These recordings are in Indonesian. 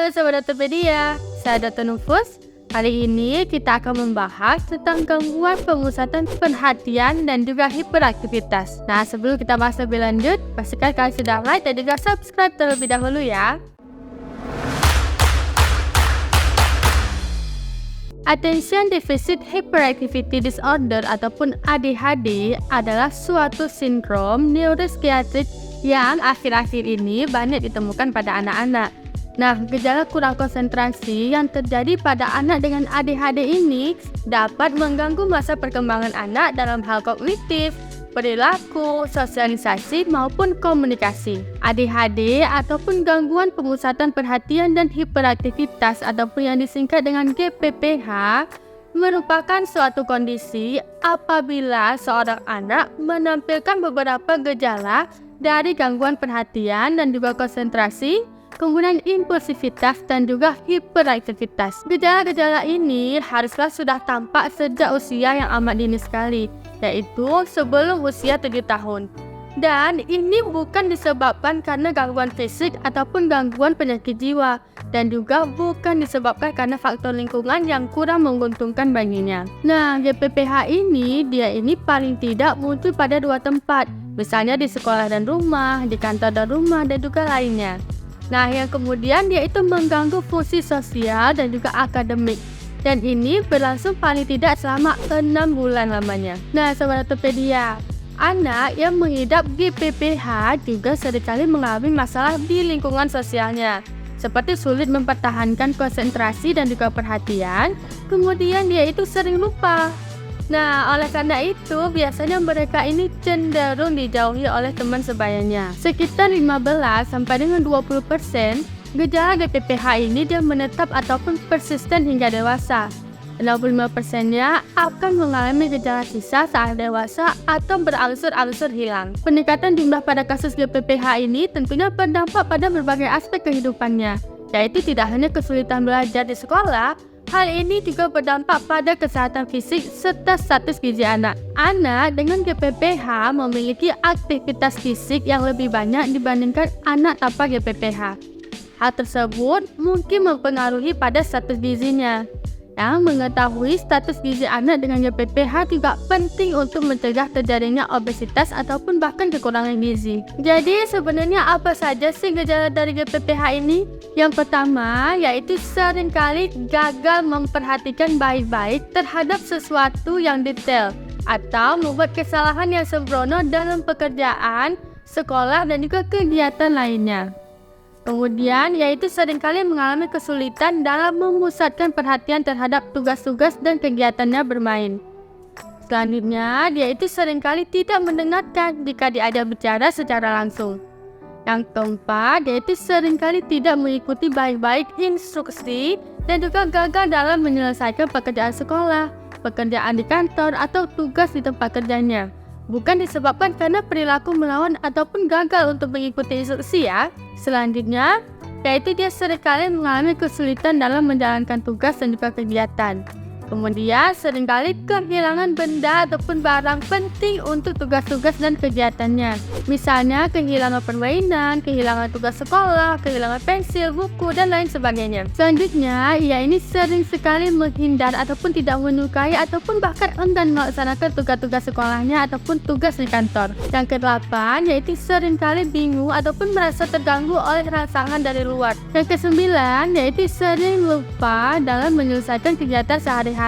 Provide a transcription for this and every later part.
Halo Sobat Dokterpedia, saya Dr. Nufus. Kali ini kita akan membahas tentang gangguan pemusatan perhatian dan juga hiperaktivitas. Nah, sebelum kita bahas lebih lanjut, pastikan kalian sudah like dan juga subscribe terlebih dahulu ya. Attention Deficit Hyperactivity Disorder ataupun ADHD adalah suatu sindrom neuropsikiatrik yang akhir-akhir ini banyak ditemukan pada anak-anak. Nah, gejala kurang konsentrasi yang terjadi pada anak dengan ADHD ini dapat mengganggu masa perkembangan anak dalam hal kognitif, perilaku, sosialisasi, maupun komunikasi. ADHD ataupun gangguan pemusatan perhatian dan hiperaktivitas ataupun yang disingkat dengan GPPH merupakan suatu kondisi apabila seorang anak menampilkan beberapa gejala dari gangguan perhatian dan juga konsentrasi, kemudian impulsivitas dan juga hiperaktivitas. Gejala-gejala ini haruslah sudah tampak sejak usia yang amat dini sekali, yaitu sebelum usia 7 tahun. Dan ini bukan disebabkan karena gangguan fisik ataupun gangguan penyakit jiwa, dan juga bukan disebabkan karena faktor lingkungan yang kurang menguntungkan baginya. Nah, GPPH ini paling tidak muncul pada 2 tempat, misalnya di sekolah dan rumah, di kantor dan rumah, dan juga lainnya. Nah, yang kemudian dia itu mengganggu fungsi sosial dan juga akademik. Dan ini berlangsung paling tidak selama 6 bulan lamanya. Nah, Sobat Ortopedia, anak yang mengidap GPPH juga seringkali mengalami masalah di lingkungan sosialnya, seperti sulit mempertahankan konsentrasi dan juga perhatian, kemudian dia itu sering lupa. Nah, oleh karena itu, biasanya mereka ini cenderung dijauhi oleh teman sebayanya. Sekitar 15-20% gejala GPPH ini dia menetap ataupun persisten hingga dewasa. 65%-nya akan mengalami gejala sisa saat dewasa atau berangsur-angsur hilang. Peningkatan jumlah pada kasus GPPH ini tentunya berdampak pada berbagai aspek kehidupannya, yaitu tidak hanya kesulitan belajar di sekolah. Hal ini juga berdampak pada kesehatan fisik serta status gizi anak. Anak dengan GPPH memiliki aktivitas fisik yang lebih banyak dibandingkan anak tanpa GPPH. Hal tersebut mungkin mempengaruhi pada status gizinya. Mengetahui status gizi anak dengan GPPH juga penting untuk mencegah terjadinya obesitas ataupun bahkan kekurangan gizi. Jadi sebenarnya apa saja sih gejala dari GPPH ini? Yang pertama yaitu seringkali gagal memperhatikan baik-baik terhadap sesuatu yang detail atau membuat kesalahan yang sembrono dalam pekerjaan, sekolah, dan juga kegiatan lainnya. Kemudian, yaitu seringkali mengalami kesulitan dalam memusatkan perhatian terhadap tugas-tugas dan kegiatannya bermain. Selanjutnya, dia itu seringkali tidak mendengarkan jika diajak bicara secara langsung. Yang keempat, dia itu seringkali tidak mengikuti baik-baik instruksi dan juga gagal dalam menyelesaikan pekerjaan sekolah, pekerjaan di kantor, atau tugas di tempat kerjanya. Bukan disebabkan karena perilaku melawan ataupun gagal untuk mengikuti instruksi ya. Selanjutnya, yaitu dia seringkali mengalami kesulitan dalam menjalankan tugas dan juga kegiatan. Kemudian, seringkali kehilangan benda ataupun barang penting untuk tugas-tugas dan kegiatannya. Misalnya, kehilangan permainan, kehilangan tugas sekolah, kehilangan pensil, buku, dan lain sebagainya. Selanjutnya, ia ini sering sekali menghindar ataupun tidak menyukai ataupun bahkan enggan melaksanakan tugas-tugas sekolahnya ataupun tugas di kantor. Yang kedelapan, yaitu seringkali bingung ataupun merasa terganggu oleh rangsangan dari luar. Yang kesembilan, yaitu sering lupa dalam menyelesaikan kegiatan sehari-hari.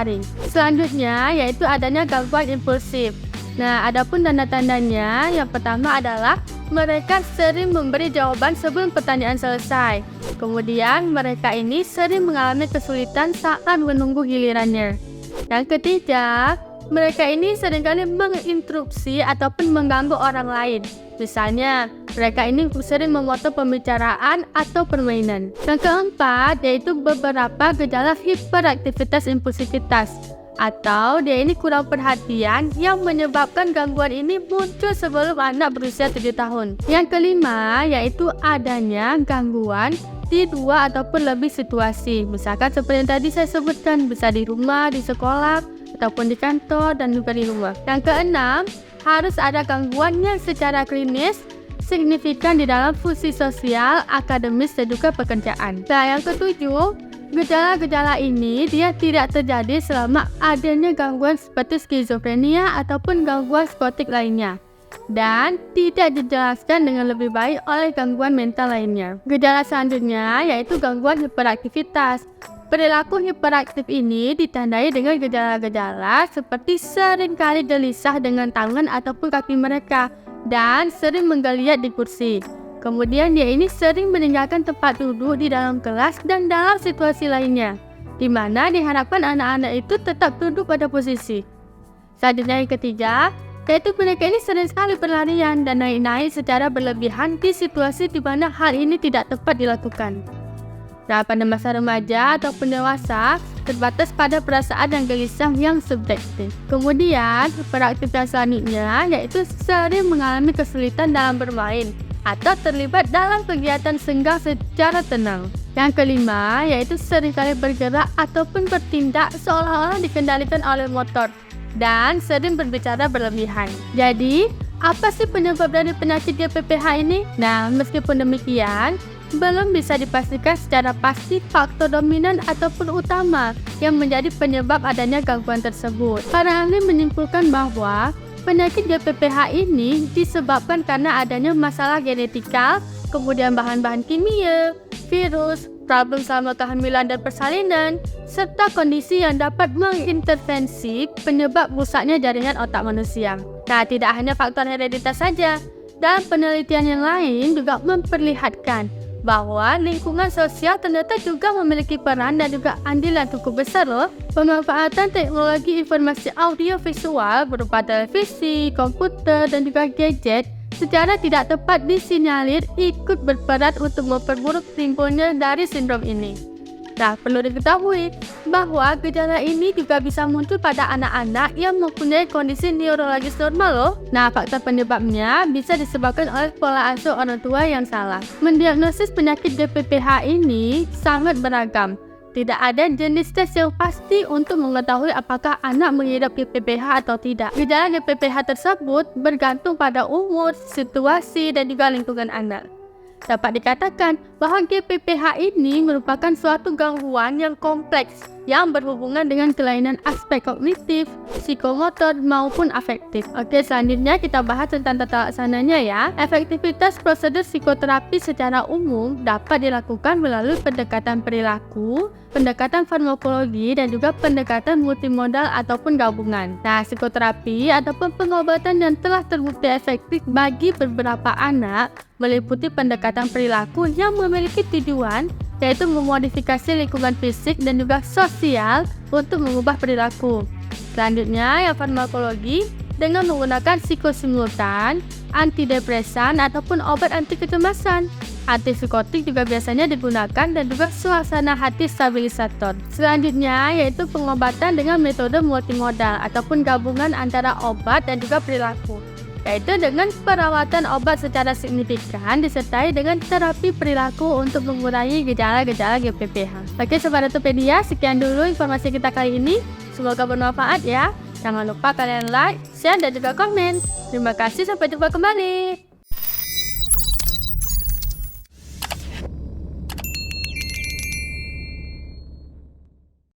Selanjutnya yaitu adanya gangguan impulsif. Nah, adapun tanda-tandanya, yang pertama adalah mereka sering memberi jawaban sebelum pertanyaan selesai. Kemudian mereka ini sering mengalami kesulitan saat menunggu gilirannya. Yang ketiga, mereka ini seringkali menginterupsi ataupun mengganggu orang lain. Misalnya, mereka ini sering memotong pembicaraan atau permainan. Yang keempat, yaitu beberapa gejala hiperaktivitas impulsivitas, atau dia ini kurang perhatian yang menyebabkan gangguan ini muncul sebelum anak berusia 7 tahun. Yang kelima, yaitu adanya gangguan di 2 ataupun lebih situasi. Misalkan seperti yang tadi saya sebutkan, bisa di rumah, di sekolah, ataupun di kantor, dan juga di rumah. Yang keenam, harus ada gangguan yang secara klinis signifikan di dalam fungsi sosial, akademis, dan juga pekerjaan. Nah, yang ketujuh, gejala-gejala ini dia tidak terjadi selama adanya gangguan seperti skizofrenia ataupun gangguan psikotik lainnya, dan tidak dijelaskan dengan lebih baik oleh gangguan mental lainnya. Gejala selanjutnya yaitu gangguan hiperaktivitas. Perilaku hiperaktif ini ditandai dengan gejala-gejala seperti seringkali gelisah dengan tangan ataupun kaki mereka dan sering menggeliat di kursi. Kemudian dia ini sering meninggalkan tempat duduk di dalam kelas dan dalam situasi lainnya, di mana diharapkan anak-anak itu tetap duduk pada posisi. Selanjutnya yang ketiga, yaitu mereka ini sering sekali berlarian dan naik-naik secara berlebihan di situasi di mana hal ini tidak tepat dilakukan. Nah, pada masa remaja ataupun dewasa, terbatas pada perasaan dan gelisah yang subjektif. Kemudian, hiperaktivitas selanjutnya yaitu sering mengalami kesulitan dalam bermain atau terlibat dalam kegiatan senggang secara tenang. Yang kelima, yaitu seringkali bergerak ataupun bertindak seolah-olah dikendalikan oleh motor dan sering berbicara berlebihan. Jadi, apa sih penyebab dari penyakit GPPH ini? Nah, meskipun demikian, belum bisa dipastikan secara pasti faktor dominan ataupun utama yang menjadi penyebab adanya gangguan tersebut. Para ahli menyimpulkan bahwa penyakit GPPH ini disebabkan karena adanya masalah genetika, kemudian bahan-bahan kimia, virus, problem selama kehamilan dan persalinan, serta kondisi yang dapat mengintervensi penyebab rusaknya jaringan otak manusia. Nah, tidak hanya faktor hereditas saja, dan penelitian yang lain juga memperlihatkan bahwa lingkungan sosial ternyata juga memiliki peran dan juga andil yang cukup besar loh. Pemanfaatan teknologi informasi audio visual berupa televisi, komputer, dan juga gadget secara tidak tepat disinyalir ikut berperan untuk memperburuk timbulnya dari sindrom ini. Nah, perlu diketahui bahwa gejala ini juga bisa muncul pada anak-anak yang mempunyai kondisi neurologis normal loh. Nah, faktor penyebabnya bisa disebabkan oleh pola asuh orang tua yang salah. Mendiagnosis penyakit GPPH ini sangat beragam. Tidak ada jenis tes yang pasti untuk mengetahui apakah anak mengidap GPPH atau tidak. Gejala GPPH tersebut bergantung pada umur, situasi, dan juga lingkungan anak. Dapat dikatakan bahwa GPPH ini merupakan suatu gangguan yang kompleks yang berhubungan dengan kelainan aspek kognitif, psikomotor, maupun afektif. Oke, selanjutnya kita bahas tentang tata laksananya ya. Efektivitas prosedur psikoterapi secara umum dapat dilakukan melalui pendekatan perilaku, pendekatan farmakologi, dan juga pendekatan multimodal ataupun gabungan. Nah, psikoterapi ataupun pengobatan yang telah terbukti efektif bagi beberapa anak meliputi pendekatan perilaku yang memiliki tujuan yaitu memodifikasi lingkungan fisik dan juga sosial untuk mengubah perilaku. Selanjutnya, yang farmakologi dengan menggunakan psikosimultan, antidepresan ataupun obat anti kecemasan. Antipsikotik juga biasanya digunakan dan juga suasana hati stabilisator. Selanjutnya yaitu pengobatan dengan metode multimodal ataupun gabungan antara obat dan juga perilaku, yaitu dengan perawatan obat secara signifikan disertai dengan terapi perilaku untuk mengurangi gejala-gejala GPPH. Oke Sobat Ortopedia, sekian dulu informasi kita kali ini. Semoga bermanfaat ya. Jangan lupa kalian like, share, dan juga komen. Terima kasih, sampai jumpa kembali.